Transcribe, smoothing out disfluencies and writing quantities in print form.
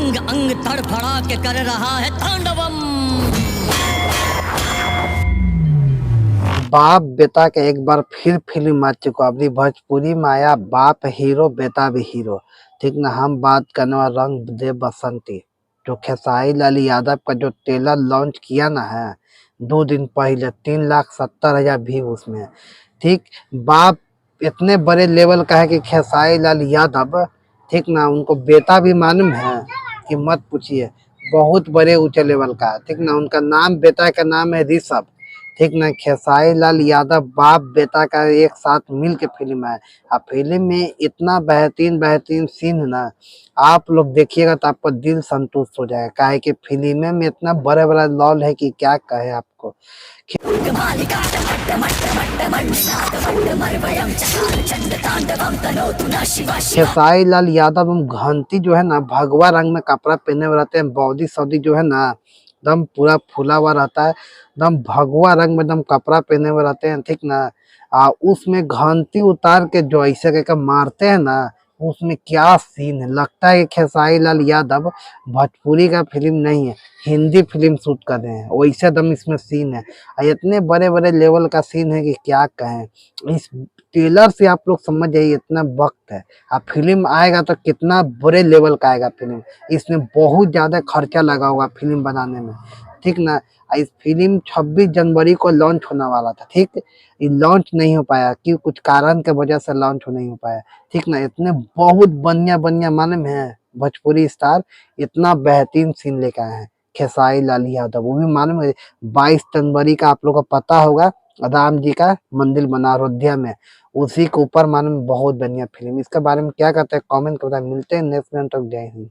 अंग अंग तड़फड़ा के कर रहा है तांडवम। बाप बेटा के एक बार फिर फिल्म आ चुका अपनी भोजपुरी में आया बाप हीरो बेटा भी हीरो। ठीक ना, हम बात करने वाले रंग दे बसंती जो खेसारी लाल यादव का जो ट्रेलर लॉन्च किया ना है 2 दिन पहले 3,70,000 व्यू उसमें। ठीक, बाप इतने बड़े लेवल का है कि खेसारी लाल यादव, ठीक ना, उनको बेटा भी मालूम है कि मत पूछिए, बहुत बड़े ऊंचे लेवल का है। ठीक ना, उनका नाम बेटा का नाम है ऋषभ। ठीक ना, खेसारी लाल यादव बाप बेटा का एक साथ मिल के फिल्म है। अब फिल्म में इतना बेहतरीन बेहतरीन सीन है ना, आप लोग देखिएगा तो आपका दिल संतुष्ट हो जाएगा। काहे कि फिल्म में इतना बड़ा बड़ा लॉल है कि क्या कहे आपको। खेसारी लाल यादव घंटी जो है ना भगवा रंग में कपड़ा पहने हुए रहते हैं, बॉडी सॉडी जो है ना एकदम पूरा फूला हुआ रहता है, एकदम भगवा रंग में एकदम कपड़ा पहने हुए रहते हैं। ठीक ना, उसमें घंटी उतार के जो ऐसे करके मारते हैं ना, उसमें क्या सीन है, लगता है कि खेसारी लाल यादव भोजपुरी का फिल्म नहीं है, हिंदी फिल्म शूट कर रहे हैं, वैसे दम इसमें सीन है। इतने बड़े बड़े लेवल का सीन है कि क्या कहें। इस ट्रेलर से आप लोग समझ जाइए इतना वक्त है। अब फिल्म आएगा तो कितना बड़े लेवल का आएगा फिल्म। इसमें बहुत ज्यादा खर्चा लगा होगा फिल्म बनाने में। ठीक ना, इस फिल्म 26 जनवरी को लॉन्च होने वाला था। ठीक, ये लॉन्च नहीं हो पाया कि कुछ कारण के वजह से लॉन्च नहीं हो पाया। ठीक ना, इतने बहुत बढ़िया बढ़िया मालूम है भोजपुरी स्टार इतना बेहतरीन सीन लेकर आए हैं। खेसारी लाल यादव, वो भी मालूम है 22 जनवरी का आप लोग को पता होगा राम जी का मंदिर बना अयोध्या में, उसी के ऊपर मालूम बहुत बढ़िया फिल्म। इसके बारे में क्या कहते हैं कमेंट करते हैं। मिलते हैं नेक्स्ट टाइम तक, जय हिंद।